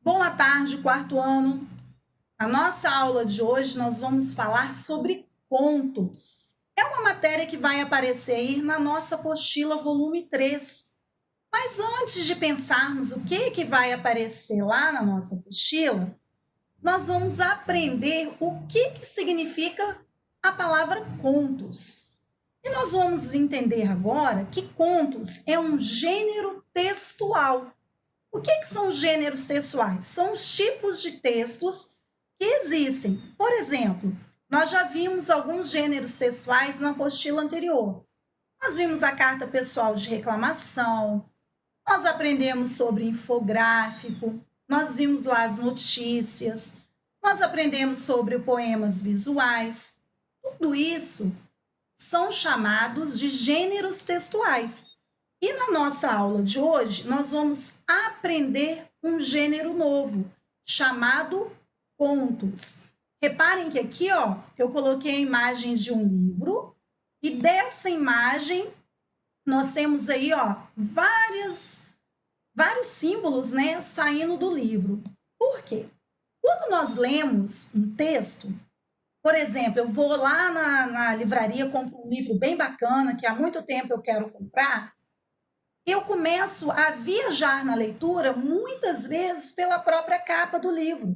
Boa tarde, quarto ano. Na nossa aula de hoje, nós vamos falar sobre contos. É uma matéria que vai aparecer aí na nossa apostila volume 3. Mas antes de pensarmos o que vai aparecer lá na nossa apostila, nós vamos aprender o que significa a palavra contos. E nós vamos entender agora que contos é um gênero textual. O que são gêneros textuais? São os tipos de textos que existem. Por exemplo, nós já vimos alguns gêneros textuais na apostila anterior. Nós vimos a carta pessoal de reclamação, nós aprendemos sobre infográfico, nós vimos lá as notícias, nós aprendemos sobre poemas visuais. Tudo isso são chamados de gêneros textuais. E na nossa aula de hoje, nós vamos aprender um gênero novo, chamado contos. Reparem que aqui, ó, eu coloquei a imagem de um livro, e dessa imagem nós temos aí, ó, vários símbolos, né, saindo do livro. Por quê? Quando nós lemos um texto, por exemplo, eu vou lá na livraria, compro um livro bem bacana, que há muito tempo eu quero comprar, eu começo a viajar na leitura, muitas vezes pela própria capa do livro.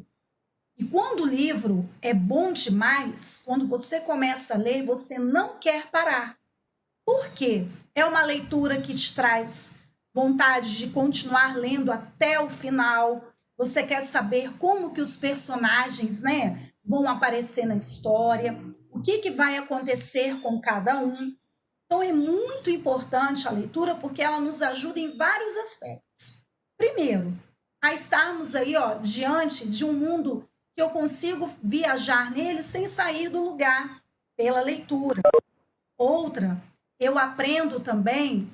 E quando o livro é bom demais, quando você começa a ler, você não quer parar. Por quê? É uma leitura que te traz vontade de continuar lendo até o final. Você quer saber como que os personagens, né, vão aparecer na história, o que vai acontecer com cada um. Então, é muito importante a leitura porque ela nos ajuda em vários aspectos. Primeiro, a estarmos aí, ó, diante de um mundo que eu consigo viajar nele sem sair do lugar, pela leitura. Outra, eu aprendo também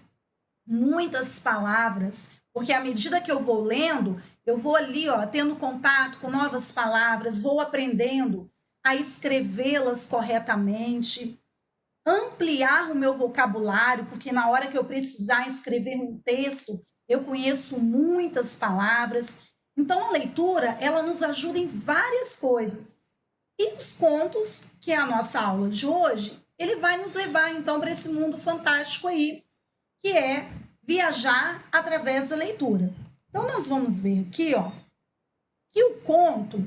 muitas palavras, porque à medida que eu vou lendo, eu vou ali, ó, tendo contato com novas palavras, vou aprendendo a escrevê-las corretamente, ampliar o meu vocabulário, porque na hora que eu precisar escrever um texto, eu conheço muitas palavras. Então, a leitura, ela nos ajuda em várias coisas. E os contos, que é a nossa aula de hoje, ele vai nos levar, então, para esse mundo fantástico aí, que é viajar através da leitura. Então, nós vamos ver aqui, ó, que o conto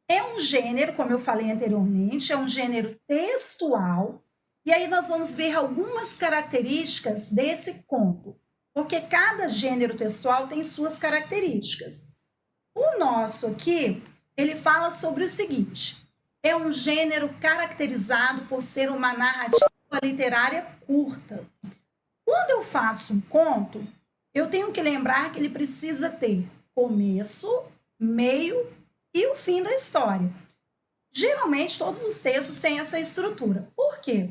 é um gênero, como eu falei anteriormente, é um gênero textual, e aí nós vamos ver algumas características desse conto, porque cada gênero textual tem suas características. O nosso aqui, ele fala sobre o seguinte: é um gênero caracterizado por ser uma narrativa literária curta. Quando eu faço um conto, eu tenho que lembrar que ele precisa ter começo, meio e o fim da história. Geralmente, todos os textos têm essa estrutura. Por quê?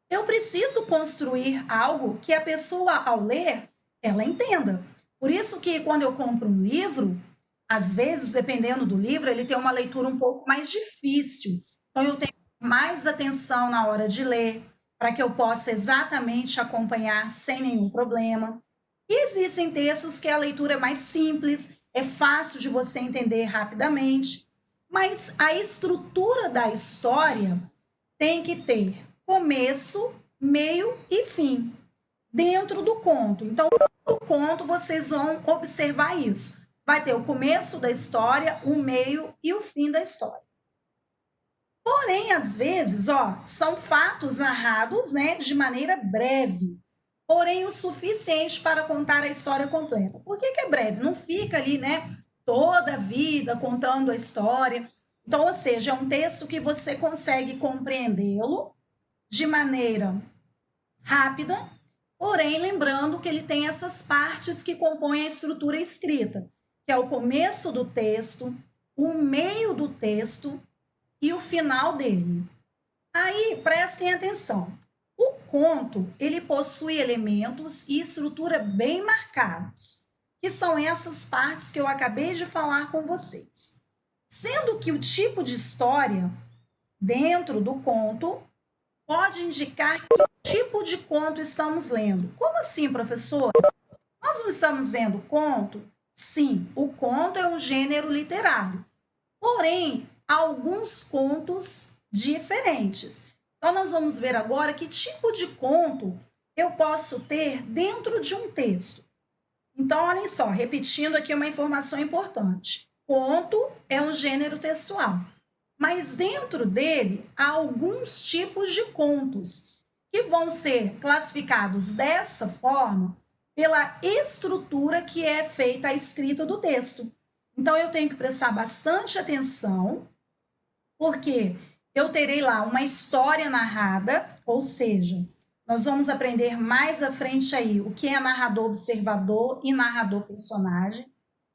Eu preciso construir algo que a pessoa, ao ler, ela entenda. Por isso que, quando eu compro um livro, às vezes, dependendo do livro, ele tem uma leitura um pouco mais difícil. Então, eu tenho mais atenção na hora de ler, para que eu possa exatamente acompanhar sem nenhum problema. E existem textos que a leitura é mais simples, é fácil de você entender rapidamente, mas a estrutura da história tem que ter começo, meio e fim dentro do conto. Então, no conto vocês vão observar isso. Vai ter o começo da história, o meio e o fim da história. Porém, às vezes, ó, são fatos narrados, né, de maneira breve, porém o suficiente para contar a história completa. Por que é breve? Não fica ali, né, toda a vida contando a história. Então, ou seja, é um texto que você consegue compreendê-lo de maneira rápida, porém lembrando que ele tem essas partes que compõem a estrutura escrita, que é o começo do texto, o meio do texto e o final dele. Aí, prestem atenção. O conto, ele possui elementos e estrutura bem marcados, que são essas partes que eu acabei de falar com vocês. Sendo que o tipo de história dentro do conto pode indicar que tipo de conto estamos lendo. Como assim, professor? Nós não estamos vendo conto Sim, o conto é um gênero literário. Porém, há alguns contos diferentes. Então, nós vamos ver agora que tipo de conto eu posso ter dentro de um texto. Então, olhem só, repetindo aqui uma informação importante. Conto é um gênero textual, mas dentro dele há alguns tipos de contos que vão ser classificados dessa forma pela estrutura que é feita a escrita do texto. Então, eu tenho que prestar bastante atenção, porque eu terei lá uma história narrada, ou seja, nós vamos aprender mais à frente aí o que é narrador observador e narrador personagem,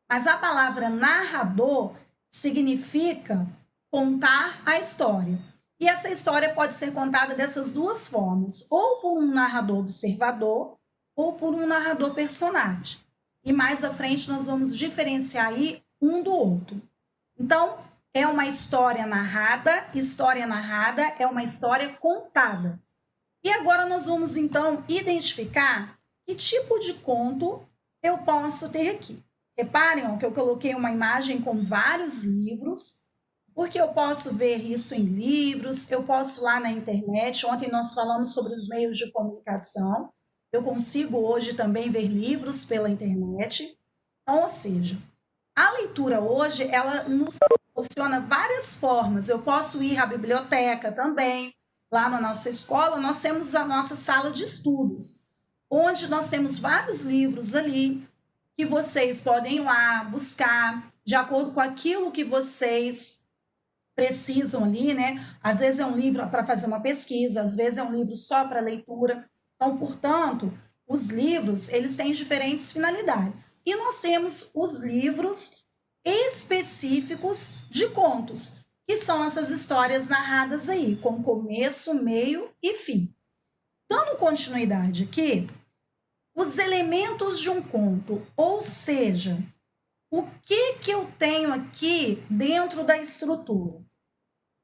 mas a palavra narrador significa contar a história. E essa história pode ser contada dessas duas formas, ou por um narrador observador, ou por um narrador personagem. E mais à frente nós vamos diferenciar aí um do outro. Então, é uma história narrada é uma história contada. E agora nós vamos então identificar que tipo de conto eu posso ter aqui. Reparem ó, que eu coloquei uma imagem com vários livros, porque eu posso ver isso em livros, eu posso lá na internet. Ontem nós falamos sobre os meios de comunicação. Eu consigo hoje também ver livros pela internet. Então, ou seja, a leitura hoje, ela nos proporciona várias formas. Eu posso ir à biblioteca também. Lá na nossa escola, nós temos a nossa sala de estudos, onde nós temos vários livros ali que vocês podem ir lá buscar de acordo com aquilo que vocês precisam ali, né? Às vezes é um livro para fazer uma pesquisa, às vezes é um livro só para leitura. Então, portanto, os livros, eles têm diferentes finalidades. E nós temos os livros específicos de contos, que são essas histórias narradas aí, com começo, meio e fim. Dando continuidade aqui, os elementos de um conto, ou seja, o que eu tenho aqui dentro da estrutura?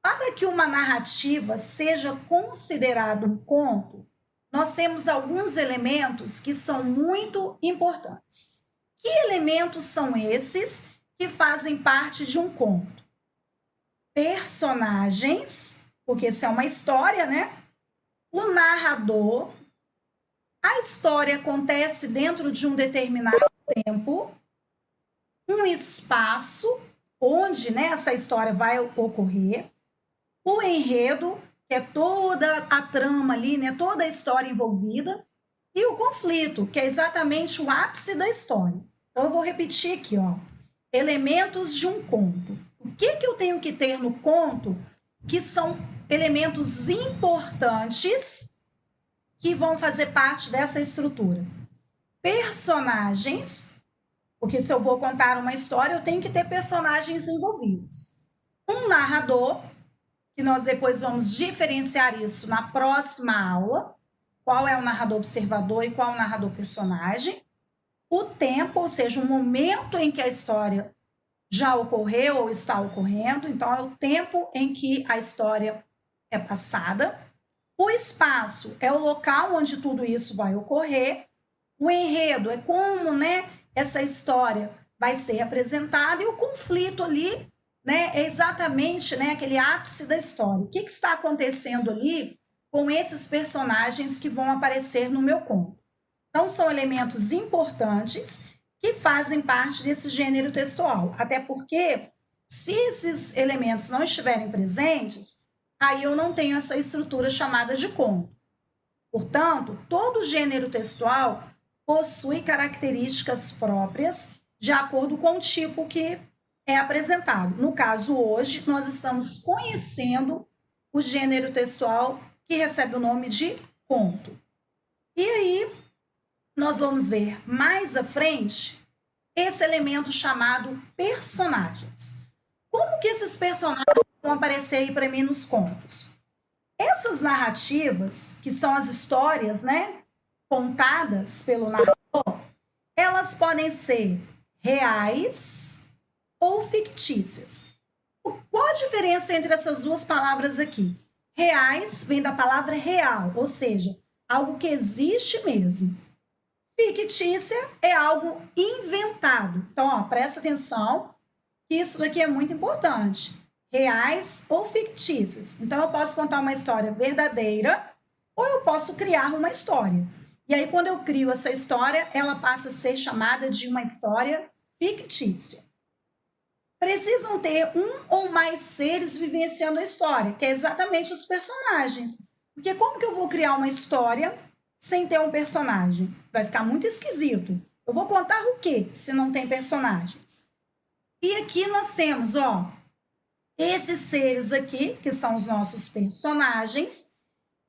Para que uma narrativa seja considerada um conto, nós temos alguns elementos que são muito importantes. Que elementos são esses que fazem parte de um conto? Personagens, porque isso é uma história, né? O narrador, a história acontece dentro de um determinado tempo, um espaço onde né, essa história vai ocorrer, o enredo, que é toda a trama ali, né, toda a história envolvida, e o conflito, que é exatamente o ápice da história. Então, eu vou repetir aqui, ó. Elementos de um conto. O que eu tenho que ter no conto que são elementos importantes que vão fazer parte dessa estrutura? Personagens, porque se eu vou contar uma história, eu tenho que ter personagens envolvidos. Um narrador, que nós depois vamos diferenciar isso na próxima aula, qual é o narrador observador e qual é o narrador personagem. O tempo, ou seja, o momento em que a história já ocorreu ou está ocorrendo, então é o tempo em que a história é passada. O espaço é o local onde tudo isso vai ocorrer. O enredo é como, né, essa história vai ser apresentada, e o conflito ali, né, é exatamente, né, aquele ápice da história. O que está acontecendo ali com esses personagens que vão aparecer no meu conto? Então, são elementos importantes que fazem parte desse gênero textual. Até porque, se esses elementos não estiverem presentes, aí eu não tenho essa estrutura chamada de conto. Portanto, todo gênero textual possui características próprias de acordo com o tipo que é apresentado. No caso, hoje, nós estamos conhecendo o gênero textual que recebe o nome de conto. E aí, nós vamos ver mais à frente esse elemento chamado personagens. Como que esses personagens vão aparecer aí para mim nos contos? Essas narrativas, que são as histórias, né, contadas pelo narrador, elas podem ser reais ou fictícias. Qual a diferença entre essas duas palavras aqui? Reais vem da palavra real, ou seja, algo que existe mesmo. Fictícia é algo inventado. Então, ó, presta atenção que isso daqui é muito importante. Reais ou fictícias. Então, eu posso contar uma história verdadeira ou eu posso criar uma história. E aí, quando eu crio essa história, ela passa a ser chamada de uma história fictícia. Precisam ter um ou mais seres vivenciando a história, que é exatamente os personagens. Porque como que eu vou criar uma história sem ter um personagem? Vai ficar muito esquisito. Eu vou contar o quê se não tem personagens? E aqui nós temos, ó, esses seres aqui, que são os nossos personagens.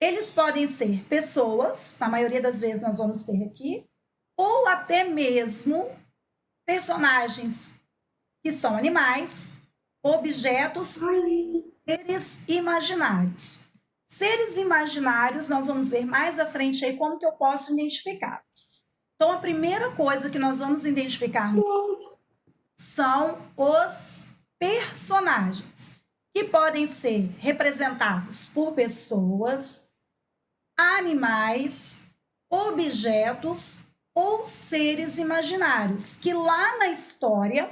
Eles podem ser pessoas, na maioria das vezes nós vamos ter aqui, ou até mesmo personagens que são animais, objetos, seres imaginários. Seres imaginários, nós vamos ver mais à frente aí como que eu posso identificá-los. Então, a primeira coisa que nós vamos identificar são os personagens, que podem ser representados por pessoas, animais, objetos ou seres imaginários, que lá na história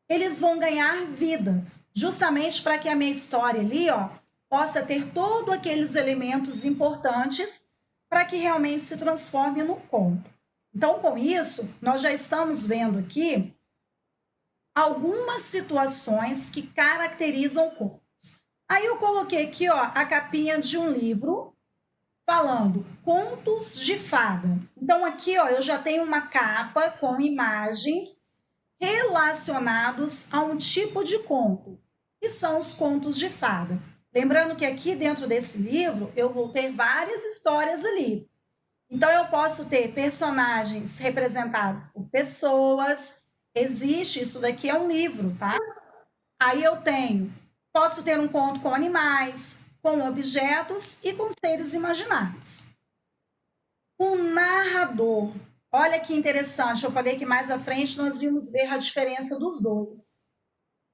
eles vão ganhar vida, justamente para que a minha história ali, ó, possa ter todos aqueles elementos importantes para que realmente se transforme no conto. Então, com isso, nós já estamos vendo aqui algumas situações que caracterizam contos. Aí eu coloquei aqui, ó, a capinha de um livro falando contos de fada. Então aqui, ó, eu já tenho uma capa com imagens relacionados a um tipo de conto, que são os contos de fada. Lembrando que aqui dentro desse livro eu vou ter várias histórias ali. Então eu posso ter personagens representados por pessoas. Existe, isso daqui é um livro, tá? Aí eu posso ter um conto com animais, com objetos e com seres imaginários. O narrador. Olha que interessante, eu falei que mais à frente nós íamos ver a diferença dos dois.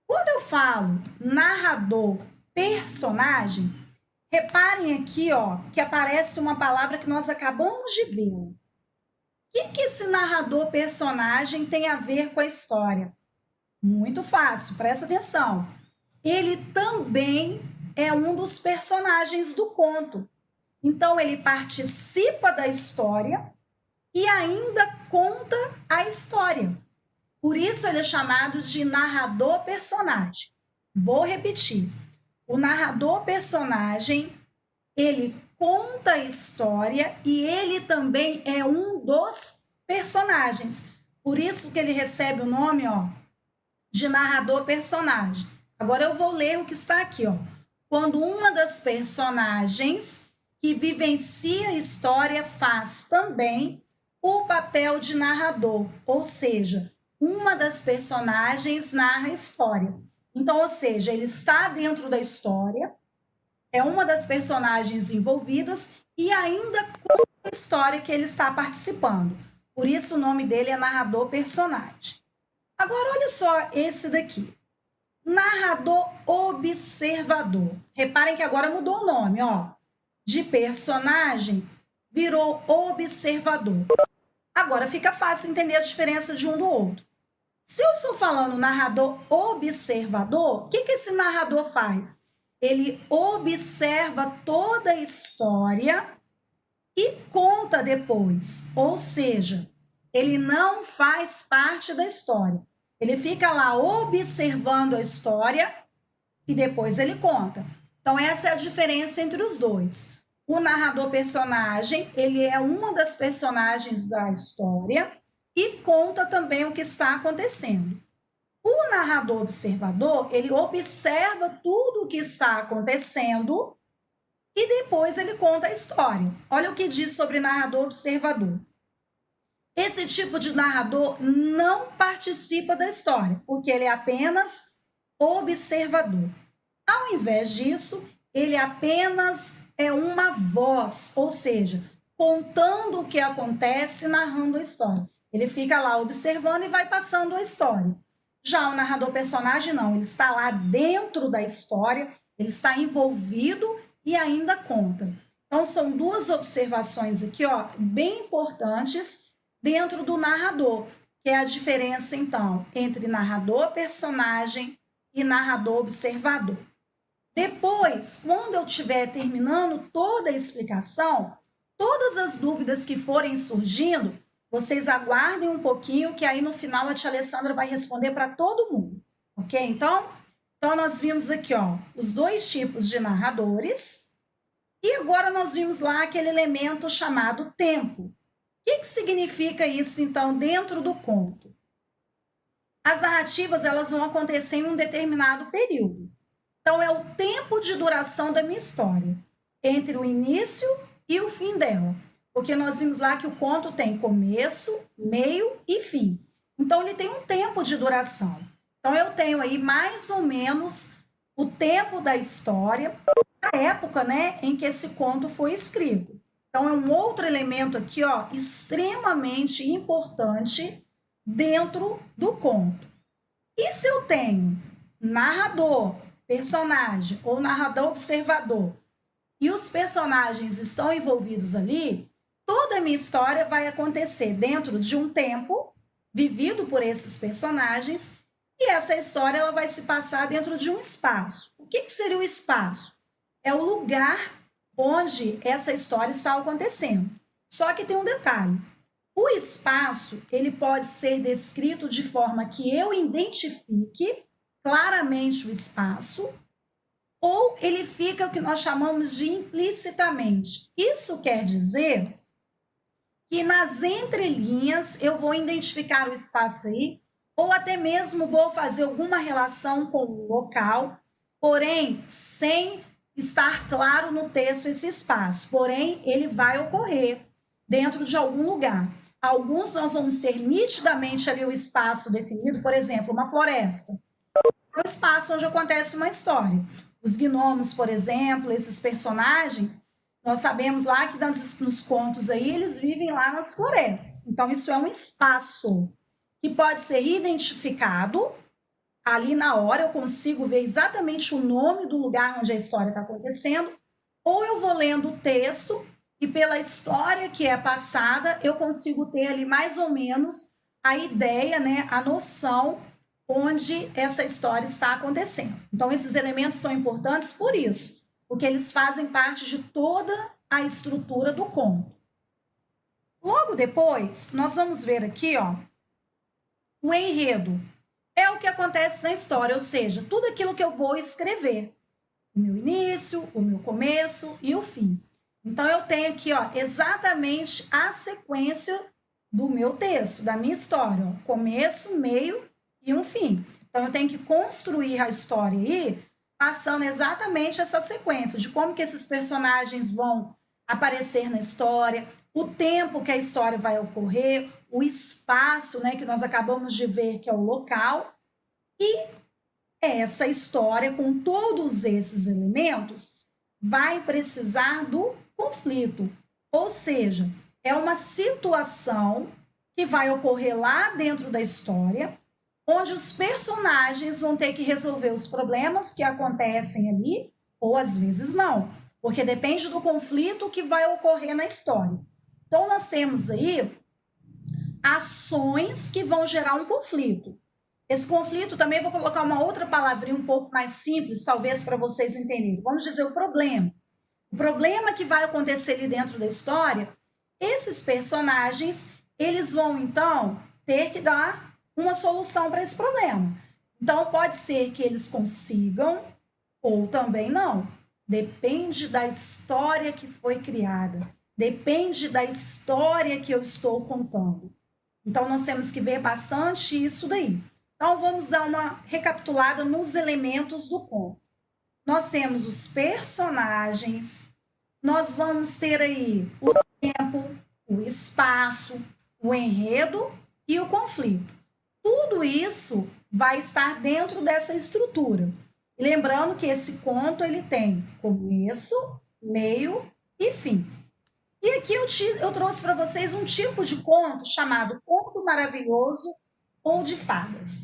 Quando eu falo narrador, personagem, reparem aqui, ó, que aparece uma palavra que nós acabamos de ver. O que esse narrador, personagem tem a ver com a história? Muito fácil, presta atenção. Ele também é um dos personagens do conto. Então, ele participa da história e ainda conta a história. Por isso, ele é chamado de narrador-personagem. Vou repetir. O narrador-personagem, ele conta a história e ele também é um dos personagens. Por isso que ele recebe o nome, ó, de narrador-personagem. Agora eu vou ler o que está aqui, ó. Quando uma das personagens que vivencia a história faz também o papel de narrador, ou seja, uma das personagens narra a história. Então, ou seja, ele está dentro da história, é uma das personagens envolvidas e ainda conta a história que ele está participando. Por isso o nome dele é narrador-personagem. Agora, olha só esse daqui. Narrador observador. Reparem que agora mudou o nome, ó. De personagem virou observador. Agora fica fácil entender a diferença de um do outro. Se eu estou falando narrador observador, o que esse narrador faz? Ele observa toda a história e conta depois. Ou seja, ele não faz parte da história. Ele fica lá observando a história e depois ele conta. Então, essa é a diferença entre os dois. O narrador-personagem, ele é uma das personagens da história e conta também o que está acontecendo. O narrador-observador, ele observa tudo o que está acontecendo e depois ele conta a história. Olha o que diz sobre narrador-observador. Esse tipo de narrador não participa da história, porque ele é apenas observador. Ao invés disso, ele apenas é uma voz, ou seja, contando o que acontece, narrando a história. Ele fica lá observando e vai passando a história. Já o narrador personagem não, ele está lá dentro da história, ele está envolvido e ainda conta. Então, são duas observações aqui, ó, bem importantes dentro do narrador, que é a diferença, então, entre narrador-personagem e narrador-observador. Depois, quando eu estiver terminando toda a explicação, todas as dúvidas que forem surgindo, vocês aguardem um pouquinho, que aí no final a tia Alessandra vai responder para todo mundo, ok? Então, nós vimos aqui, ó, os dois tipos de narradores, e agora nós vimos lá aquele elemento chamado tempo. O que significa isso, então, dentro do conto? As narrativas, elas vão acontecer em um determinado período. Então, é o tempo de duração da minha história, entre o início e o fim dela. Porque nós vimos lá que o conto tem começo, meio e fim. Então, ele tem um tempo de duração. Então, eu tenho aí mais ou menos o tempo da história, a época, né, em que esse conto foi escrito. Então, é um outro elemento aqui, ó, extremamente importante dentro do conto. E se eu tenho narrador, personagem ou narrador observador e os personagens estão envolvidos ali, toda a minha história vai acontecer dentro de um tempo vivido por esses personagens e essa história ela vai se passar dentro de um espaço. O que seria o espaço? É o lugar onde essa história está acontecendo. Só que tem um detalhe. O espaço ele pode ser descrito de forma que eu identifique claramente o espaço, ou ele fica o que nós chamamos de implicitamente. Isso quer dizer que nas entrelinhas eu vou identificar o espaço aí, ou até mesmo vou fazer alguma relação com o local, porém sem estar claro no texto esse espaço. Porém, ele vai ocorrer dentro de algum lugar. Alguns nós vamos ter nitidamente ali o espaço definido, por exemplo, uma floresta. É o espaço onde acontece uma história. Os gnomos, por exemplo, esses personagens, nós sabemos lá que nos contos aí, eles vivem lá nas florestas. Então, isso é um espaço que pode ser identificado. Ali na hora eu consigo ver exatamente o nome do lugar onde a história está acontecendo, ou eu vou lendo o texto e pela história que é passada, eu consigo ter ali mais ou menos a ideia, né, a noção onde essa história está acontecendo. Então, esses elementos são importantes por isso, porque eles fazem parte de toda a estrutura do conto. Logo depois, nós vamos ver aqui, ó, o enredo. É o que acontece na história, ou seja, tudo aquilo que eu vou escrever. O meu início, o meu começo e o fim. Então, eu tenho aqui, ó, exatamente a sequência do meu texto, da minha história. Ó, começo, meio e um fim. Então, eu tenho que construir a história aí, passando exatamente essa sequência de como que esses personagens vão aparecer na história, o tempo que a história vai ocorrer, o espaço, né, que nós acabamos de ver que é o local, e essa história, com todos esses elementos, vai precisar do conflito. Ou seja, é uma situação que vai ocorrer lá dentro da história, onde os personagens vão ter que resolver os problemas que acontecem ali, ou às vezes não, porque depende do conflito que vai ocorrer na história. Então, nós temos aí ações que vão gerar um conflito. Esse conflito também vou colocar uma outra palavrinha um pouco mais simples, talvez para vocês entenderem. Vamos dizer o problema. O problema que vai acontecer ali dentro da história, esses personagens, eles vão então ter que dar uma solução para esse problema. Então pode ser que eles consigam ou também não. Depende da história que foi criada. Depende da história que eu estou contando. Então nós temos que ver bastante isso daí. Então, vamos dar uma recapitulada nos elementos do conto. Nós temos os personagens, nós vamos ter aí o tempo, o espaço, o enredo e o conflito. Tudo isso vai estar dentro dessa estrutura. E lembrando que esse conto ele tem começo, meio e fim. E aqui eu trouxe para vocês um tipo de conto chamado Conto Maravilhoso ou de Fadas.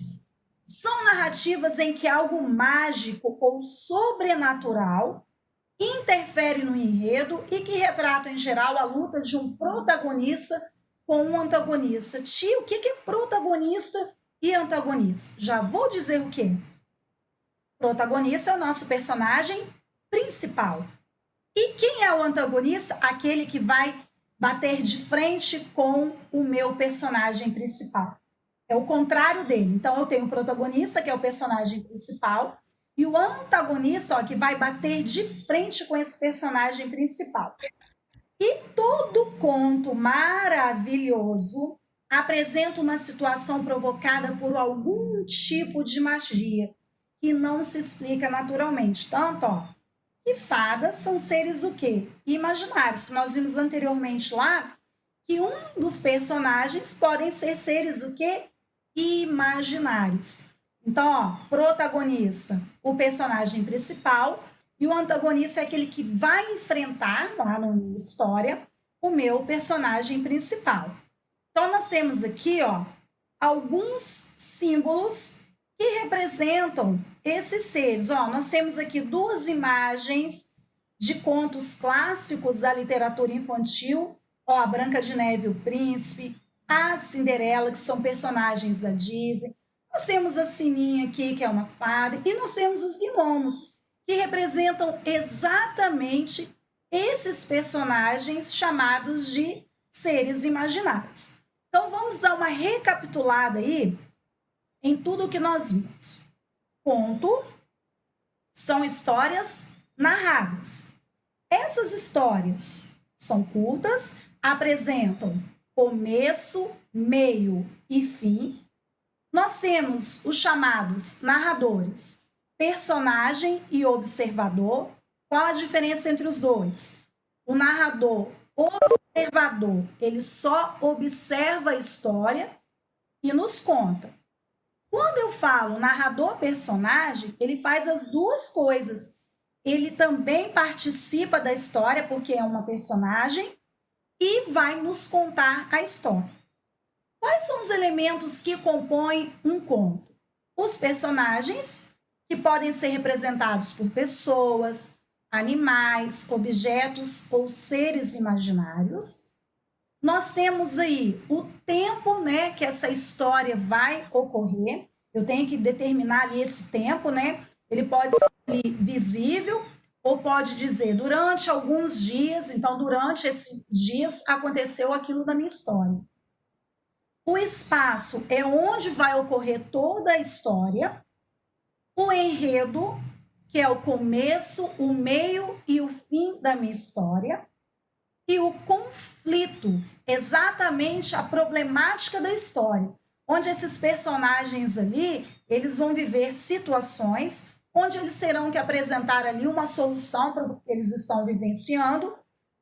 São narrativas em que algo mágico ou sobrenatural interfere no enredo e que retratam, em geral, a luta de um protagonista com um antagonista. Tia, o que é protagonista e antagonista? Já vou dizer o quê? Protagonista é o nosso personagem principal. E quem é o antagonista? Aquele que vai bater de frente com o meu personagem principal. É o contrário dele. Então, eu tenho o protagonista, que é o personagem principal, e o antagonista, ó, que vai bater de frente com esse personagem principal. E todo conto maravilhoso apresenta uma situação provocada por algum tipo de magia que não se explica naturalmente. Tanto, ó, que fadas são seres o quê? Imaginários, que nós vimos anteriormente lá, que um dos personagens podem ser seres o quê? Imaginários. Então, ó, protagonista, o personagem principal, e o antagonista é aquele que vai enfrentar, lá na história, o meu personagem principal. Então, nós temos aqui, ó, alguns símbolos que representam esses seres. Ó, nós temos aqui duas imagens de contos clássicos da literatura infantil, ó, a Branca de Neve e o Príncipe, a Cinderela, que são personagens da Disney. Nós temos a Sininha aqui, que é uma fada, e nós temos os gnomos, que representam exatamente esses personagens chamados de seres imaginários. Então, vamos dar uma recapitulada aí em tudo que nós vimos. Conto são histórias narradas. Essas histórias são curtas, apresentam começo, meio e fim. Nós temos os chamados narradores, personagem e observador. Qual a diferença entre os dois? O narrador observador, ele só observa a história e nos conta. Quando eu falo narrador-personagem, ele faz as duas coisas. Ele também participa da história, porque é uma personagem, e vai nos contar a história. Quais são os elementos que compõem um conto? Os personagens, que podem ser representados por pessoas, animais, objetos ou seres imaginários. Nós temos aí o tempo, né, que essa história vai ocorrer. Eu tenho que determinar ali esse tempo, né? Ele pode ser ali visível ou pode dizer durante alguns dias. Então, durante esses dias aconteceu aquilo da minha história. O espaço é onde vai ocorrer toda a história. O enredo, que é o começo, o meio e o fim da minha história. E o conflito, exatamente a problemática da história, onde esses personagens ali, eles vão viver situações onde eles terão que apresentar ali uma solução para o que eles estão vivenciando,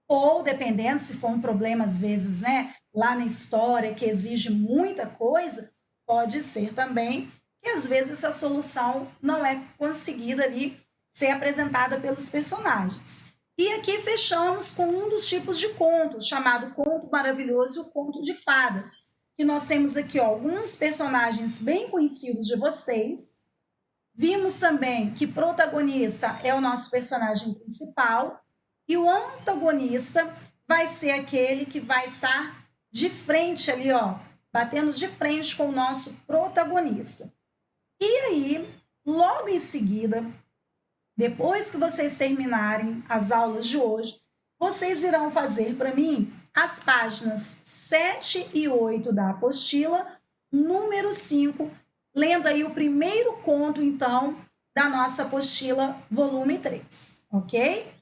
ou dependendo, se for um problema às vezes, né, lá na história que exige muita coisa, pode ser também que às vezes essa solução não é conseguida ali ser apresentada pelos personagens. E aqui fechamos com um dos tipos de conto, chamado conto maravilhoso e o conto de fadas, que nós temos aqui ó, alguns personagens bem conhecidos de vocês. Vimos também que protagonista é o nosso personagem principal e o antagonista vai ser aquele que vai estar de frente ali, ó, batendo de frente com o nosso protagonista. E aí, logo em seguida, depois que vocês terminarem as aulas de hoje, vocês irão fazer para mim as páginas 7 e 8 da apostila, número 5, lendo aí o primeiro conto, então, da nossa apostila, volume 3, ok?